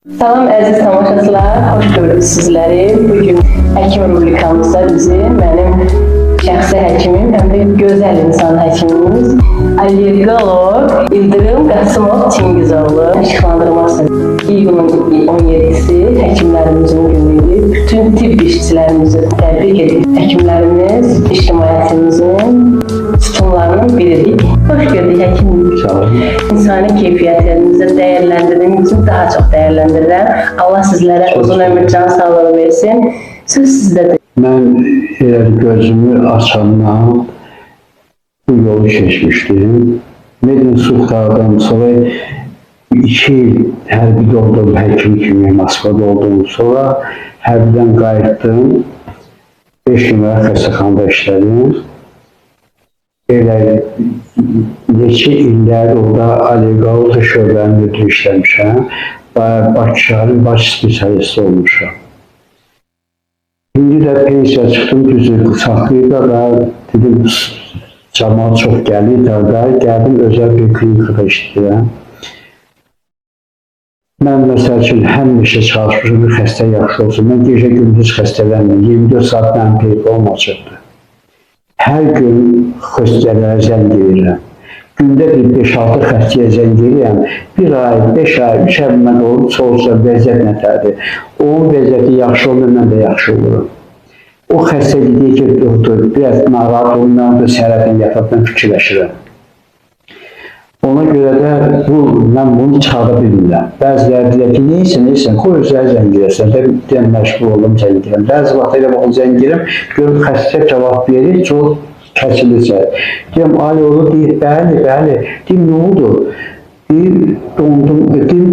Salam əziz tamaşaçılar, xoş gördük sizləri. Bugün həkim rubrikamızda bizi mənim şəxsi həkimim, həm də gözəl insan həkimimiz allergolog İldırım Qasımov Çingizoğlu işıqlandırması. İyunun 17-si həkimlərimizin günüdür. Bütün tibb işçilərimizi təbrik edir. Həkimlərimiz ictimaiyyətimizin sütunlarının biridir. Xoş gördük həkim. Sağ olun. İnsani keyfiyyətlərinizi dəyərləndirdiyiniz üçün daha çox dəyərləndirirəm. Allah sizlərə uzun ömür, can sağlığı versin. Söz sizdədir. Mən gözümü açandan bu yolu keçmişdim. Medinsuxlardan sonra 2 il hərbidə oldum, həkim kimi Moskvada oldum. Sonra hərbidən qayıtdım. 5 nömrə xəstəxanada işlədim. Elə neçə illər orada allergologiya şöbənin müdiri işləmişəm. Bakı şəhərin baş spesialisti olmuşam. İndi də pensiya çıxdım, düzdür, saxlayıb da dedim, cəmaat çox gəlir da, gəldim özəl bir klinikada işləyirəm. Mən məsəl üçün həmişə çalışmışım, bir xəstə yaxşı olsun. Mən gecə gündüz xəstələnmirəm, 24 saat mənim telefonum açıqdır. Hər gün xəstələrə zəng edirəm. Gündə bir 5-6 xəstəyə zəng edirəm. 1 ay, 5 ay, 3 ay mən olub, soruşsa vəziyyət nətərdir. Onun vəziyyəti yaxşı olur, mən də yaxşı olurum. O xəstə deyir ki, doktor, biraz narahat olun, mən də səhərdən yataqdan fikirləşirəm. Ona görə də mən bunu çıxara bilmirəm. Bəziləri deyir ki, neysən, qoy özləri zəng edirsən, deyəm, məşğul olum, zəng edirəm. Bəzi vaxt elə baxın zəng edirəm, görüm xəstə cavab verir, çox kəsilirsə. Deyəm, ali olur, deyir, bəli, deyim, nə oldu? Deyim,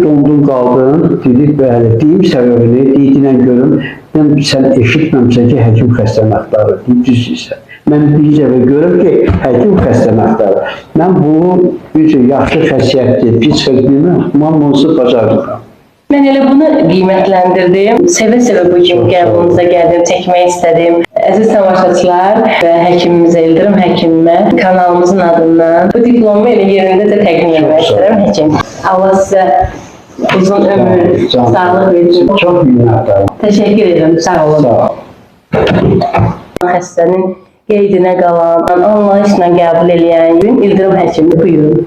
dondum qaldın, deyir, bəli, deyim səbəbini, deyilən görüm, deyim, sən eşitməmsən ki, həkim xəstəni axtarır, deyim, düzdürsə. Mən bir dəfə görüm ki, həkim xəstəni axtarır. Mən bunu, yaxşı xəsiyyətdir, pis xəstəliyim, mən bunu bacarıram. Mən elə bunu qiymətləndirdim. Sevə-sevə bu kimi qəbulunuza gəldim, çəkmək istədim. Əziz tamaşaçılar və həkimimiz İldırım həkimimə kanalımızın adından bu diplomu elə yerində də təqdim etmək istəyirəm həkim. Allah sizə uzun ömür, sağlıq versin. Çox minnətdaram. Təşəkkür edirəm, sağ olun. Sağ olun. Xəstənin qeydinə qalan, anlayışla qəbul edən İldırım həkimdir, buyurun.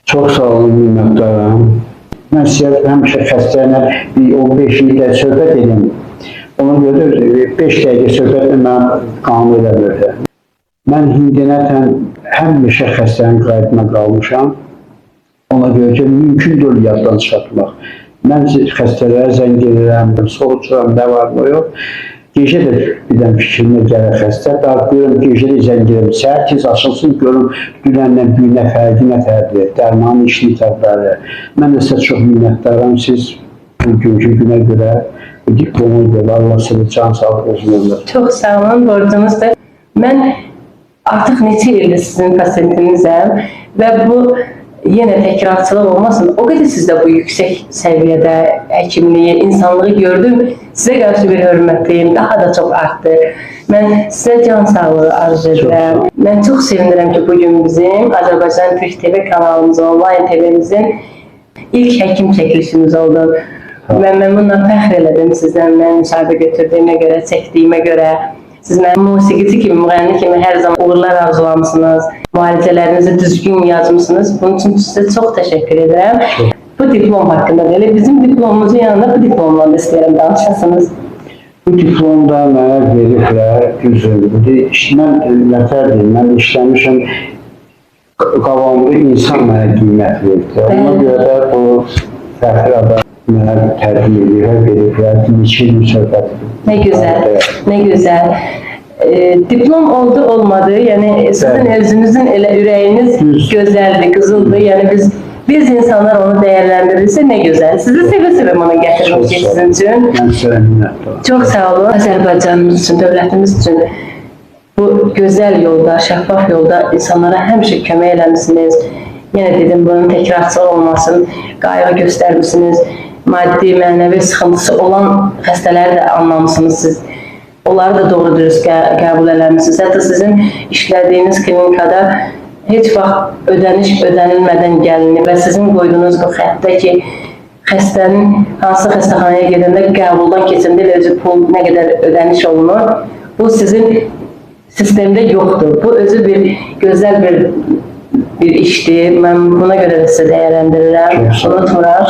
Çox sağ olun, minnətdaram. Mən sizə həmişə xəstəylə 15 ildə söhbət edim. Ona görə 5 dəqiqə söhbətlə mən qanun eləmirdi. Mən hindinətən həmişə xəstənin qaydına qalmışam. Ona görə ki, mümkün deyil yaddan çıxartmaq. Mən xəstələrə zəng edirəm, soruşuram, nə var, nə yox. Gecə də birdən fikrimə gəlir xəstə, daha görürəm, gecə də zəng edirəm, səhər tez açılsın, görürüm, dünənlə günə fərqi nətərdir, dərmanın işini tərbədir. Mən də sizə çox minnətdaram, siz bugünkü günə görə bu diplomu görə, Allah sizə can sağlıq olsun ömür. Çox sağ olun, borcunuzdur. Mən artıq neçə ildir sizin pasiyentinizəm və bu yenə təkrarçılıq olmasın, o qədər sizdə bu yüksək səviyyədə həkimliyi, insanlığı gördüm, sizə qarşı bir hörmətliyim daha da çox artdı. Mən sizə can sağlığı arzu edirəm. Mən çox sevinirəm ki, bugün bizim Azərbaycan Türk TV kanalımız, online TV'mizin ilk həkim çəkilişimiz oldu. Mən bundan fəxr elədim sizdən, mən müsahibə götürdüyümə görə, çəkdiyimə görə. Siz mənim musiqici kimi, müğənni kimi hər zaman uğurlar arzulamısınız, müalicələrinizi düzgün yazmışsınız. Bunun üçün sizə çox təşəkkür edirəm. Bu diplom haqqında belə, bizim diplomumuzun yanında bu diplomla da istəyirəm danışasınız. Bu diplomda mənə veriblər, düzdür. Mən nətərdir, mən işləmişəm, qavamlı insan mənə qiymət veribdir. Ona görə də bu fəxr adam mənə təqdim edir, veriblər, neçə il söhbətidir. Nə gözəl, nə gözəl. Diplom oldu, olmadı. Yəni sizin özünüzün elə ürəyiniz gözəldir, qızıldır. Yəni biz insanlar onu dəyərləndirirsə nə gözəl. Sizi sevə-sevə ona gətirmişik sizin üçün. Mən sizə minnətdaram. Çox sağ olun. Azərbaycanımız üçün, dövlətimiz üçün bu gözəl yolda, şəffaf yolda insanlara həmişə kömək eləmişsiniz. Yenə dedim, bunun təkrarçılıq olmasın, qayğı göstərmişsiniz. Maddi, mənəvi sıxıntısı olan xəstələri də anlamışsınız siz. Onları da doğru dürüst qəbul eləmişsiniz. Hətta sizin işlədiyiniz klinikada heç vaxt ödəniş ödənilmədən gəlinir və sizin qoyduğunuz bu xəttdə ki, xəstənin hansı xəstəxanaya gedəndə qəbuldan keçəndə özü pul nə qədər ödəniş olunur. Bu sizin sistemdə yoxdur. Bu özü bir gözəl bir işdir. Mən buna görə də sizə dəyərləndirirəm. Unutmuram.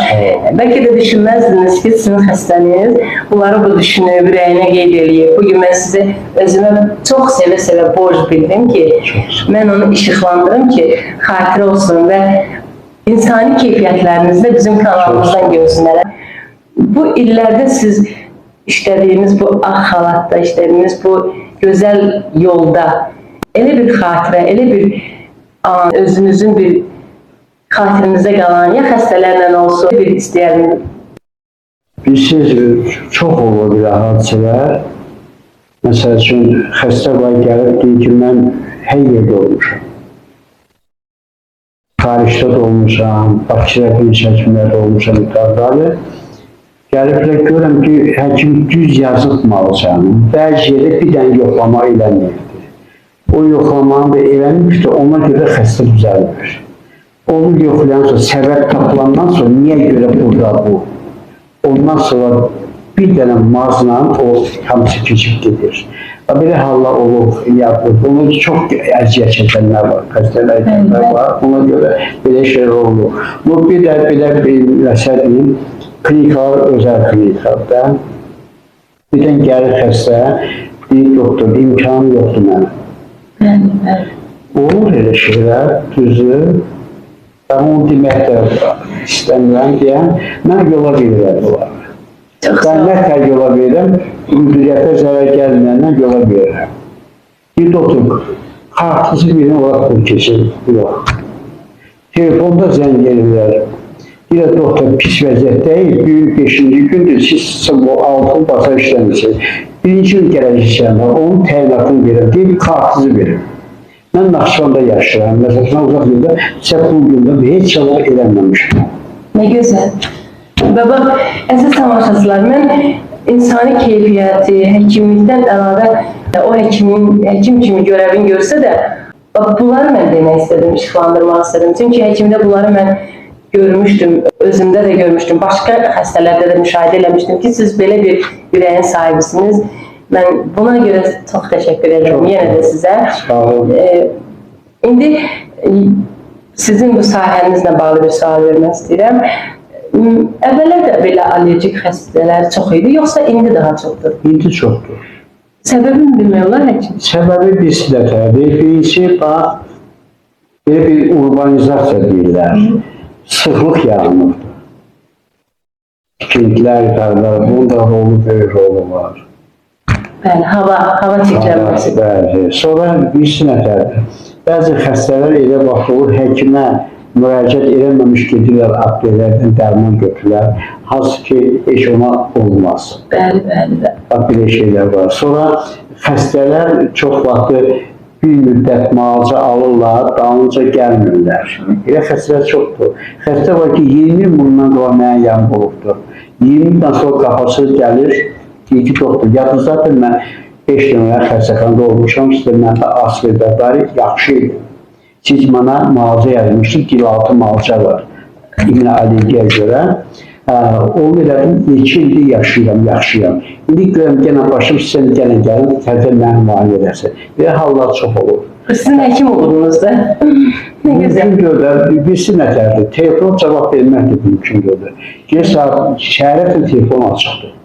Bəlkə də düşünməzdiniz ki, sizin xəstəniz bunları bu düşünüb, ürəyinə qeyd eləyib. Bugün mən sizi özümə çox sevə-sevə borc bildim ki, mən onu işıqlandırım ki, xatirə olsun və insani keyfiyyətlərinizi də bizim kanalımızdan görsünlər. Bu illərdə siz işlədiyiniz bu ağ xalatda, işlədiyiniz bu gözəl yolda elə bir xatirə, elə bir özünüzün bir xatirinizdə qalan, ya xəstələrlə olsun, bir istəyərdim. Bilirsiniz, çox olur bir hadisələr. Məsəl üçün, xəstə var gəlib deyir ki, mən hər yerdə olmuşam. Xaricdə də olmuşam, Bakıda bir həkimlərdə olmuşam, yukarıdadır. Gəliblər görəm ki, həkim düz yazıb alacağını, bəzi yerdə bir dənə yoxlama eləməyirdi. O yoxlamanı da eləmir ki, ona görə xəstə düzəlmir. Onu yoxlayan sonra, səbəb tapılandan sonra, niyə görə burada bu? Ondan sonra bir dənə mazla o hamısı keçib gedir. Belə hallar olur, bunu çox əziyyət çəkənlər var, xəstələr var, ona görə belə şeylər olur. Bu bir də belə bir məsələyim, klinikalar, özəl klinikalarda birdən gəlir xəstə, deyir doktor, imkanı yoxdur mənim. Olur elə şeylər, düzdür. Ben onu demək də istəmirəm deyəm, mən yola verirəm bunları. Ben nə tər yola verirəm, müdiriyyətə zərər gəlməyəndən yola verirəm. Bir doktor, kartınızı verin, olaraq bunu keçir, yox. Telefonda zəng gelirlər. Bir doktor pis vəziyyətdəyik, büyük 5-ci gündür, siz bu altın basa işləmişsiniz. Birinci gün gələk işləmə, onun təyinatını verir, deyib kartınızı verin. Mən Naxçıvanda yaşayıram, məsələn, uzaq yerdə, bu gündə heç çalaq eləməmişim. Nə gözəl. Və bax, əziz tamaşaçılar, mən insani keyfiyyəti, həkimlikdən əlavə o həkim kimi görəvini görsə də, bunları mən demək istədim, işıqlandırmaq istədim. Çünki həkimdə bunları mən görmüşdüm, özümdə də görmüşdüm, başqa xəstələrdə də müşahidə eləmişdim ki, siz belə bir ürəyin sahibisiniz. Mən buna görə çox təşəkkür edirəm yenə də sizə. Sağ olun. İndi sizin bu sahənizlə bağlı bir sual vermək istəyirəm. Əvvəllər də belə allergik xəstələr çox idi, yoxsa indi daha çoxdur? İndi çoxdur. Səbəbini bilmək olar həkim? Səbəbi birisi də təbii. Birincisi, bax, belə bir urbanizasiya deyirlər. Sıxlıq yaranırdı. Tikintilər, qarlar, bunun da rolu, böyük rolu var. Bəli, hava çəkilməsi. Bəli. Sonra birisi nətərdir. Bəzi xəstələr elə baxılır, həkimə müraciət eləməmiş gedirlər, aptelərdən dərman götürürlər. Hansı ki, heç ona olmaz. Bəli, bəli. Bax, belə şeylər var. Sonra xəstələr çox vaxtı bir müddət müalicə alırlar, dalınca gəlmirlər. Elə xəstələr çoxdur. Xəstə var ki, 20 il bundan qabaq mənə yanıb olubdur. 20 ildən sonra qafası gəlir, deyir ki, doktor, yadınızdadır, mən 5 dönələr xəstəxanada olmuşam, sizdə məndə asverdə yaxşı idi. Siz mənə müalicə yazmışsınız, dilaltı müalicə var. İmlə allergiya görə. Onu elədim, 2 ildir yaşayıram, yaxşıyam. İndi görəm, gələn başım sizə gəlin, təzə mənim müayinə edəsin. Belə hallar çox olur. Sizin həkim olurdunuz da. Nə gözəl. Mümkün görür, birisi nətərdir, telefon cavab verməkdir mümkün görür. Şəhərə telefon açıqdır.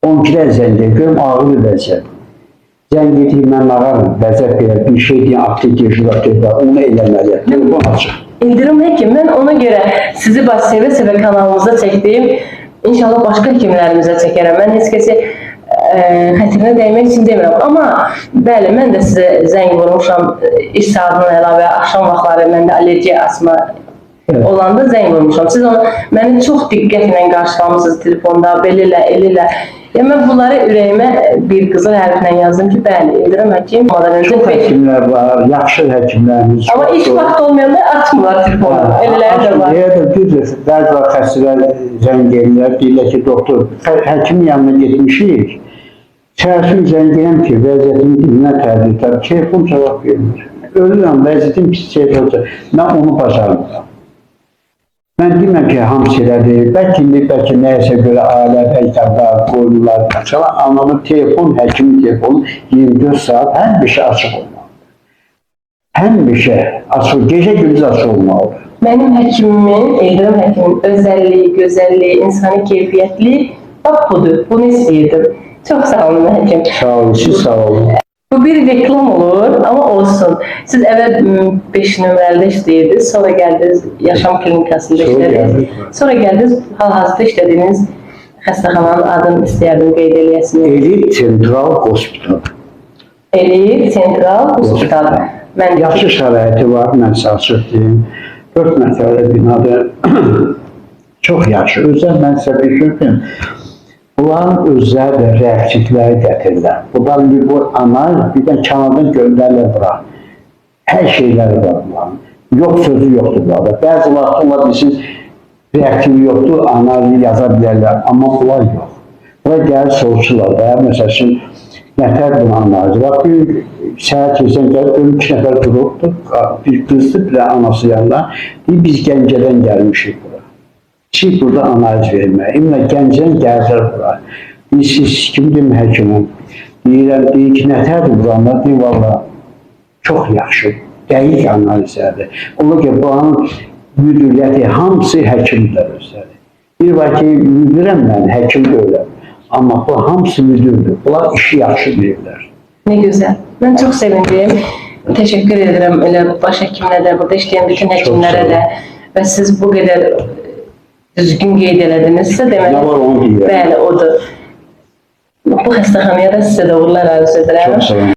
12-lər zəng edir, görüm ağır vəziyyət. Zəng edir, mən ağarım, vəziyyət belə bir şey deyən, apteker, onu eləməliyəm, telefon açıq. İldirim həkim, mən ona görə sizi sevə-sevə kanalımıza çəkdiyim, inşallah başqa həkimlərimizə çəkərəm. Mən heç kəsi xətrinə dəymək üçün demirəm. Amma bəli, mən də sizə zəng vurmuşam, iş saatından əlavə, axşam vaxtları məndə allergiya, asma olanda zəng vurmuşam. Siz məni çox diqqətlə qarşılamışsınız telefonda, belələ, elələ. Mən bunları ürəyimə bir qızıl hərflə yazdım ki, bəli, İldirim həkim. Çox həkimlər var, yaxşı həkimlərimiz çoxdur. Amma iş vaxt olmayanda atmırlar telefonu, elələri də var. Düzdür, bəzi var xəstələr zəng edirlər, deyirlər ki, doktor, həkimin yanına getmişik. Çərsin zəng edirəm ki, vəziyyətin dilinə tərdiklər, telefon cavab vermir. Ölürəm, vəziyyətin pis şey olacaq. Mən onu bacarmıram. Mən deməm ki, hamısı elədir. Bəlkə nəyəsə görə ailə, əcdadlar, qoyunlar, qaçalar. Anamın telefon, həkimin telefonu 24 saat həmişə açıq olmalıdır. Həmişə açıq, gecə-gündüz açıq olmalıdır. Mənim həkimimin, İldırım həkimin özəlliyi, gözəlliyi, insani keyfiyyətli bax budur. Bunu istəyirdim. Çox sağ olun həkim. Sağ olun, siz sağ olun. Bu bir reklam olur, ama olsun. Siz əvvəl 5 nömrəli işləyirdiniz, sonra gəldiniz yaşam klinikasında işlədiniz. Sonra gəldiniz hal-hazırda işlədiyiniz xəstəxananın adını istəyərdim qeyd eləyəsiniz. Elit Central Hospital. Elit Central Hospital. Yaxşı şəraiti var, mən açıq deyim. 4 mərtəbəli binadır. Çox yaxşı. Özəl mən sizə bir şey deyim. Bunların özləri də reaktivləri gətirirlər. Bunlar bu analiz, bir də kənardan göndərirlər bura. Hər şeyləri var bunların. Yox sözü yoxdur burada. Bəzi vaxt ola bilsin, reaktivi yoxdur, analizi yaza bilərlər. Amma bunlar yox. Bunlar gəlir soruşurlar da, məsəl üçün, nətər bunun analizi var. Bir səhər keçən gəlir, 2 nəfər durubdur. Bir qızdır, bir də anası yanında. Deyir, biz Gəncədən gəlmişik bura. Siz burada analiz vermək. İmlə Gəncədən gəlirlər bura. Deyir, siz kimdir həkimim? Deyirəm, deyir ki, nətərdir buranlar? Deyir, valla, çox yaxşı, dəqiq analizlərdir. Ola ki, buranın müdüriyəti, hamısı həkimdir özləri. Bir var ki, müdürəm mən, həkim deyiləm. Amma bu hamısı müdürdür. Bunlar işi yaxşı deyirlər. Ne güzel. Ben çok sevindim. Teşekkür ederim elə baş həkimlərə də, burada işləyən bütün həkimlərə də. Və siz bu qədər düzgün qeyd elədinizsə, deməli, Nə var onu deyirəm. Bəli, odur. Bu xəstəxanaya da sizə də uğurlar arzu edirəm. Çox sağ olun.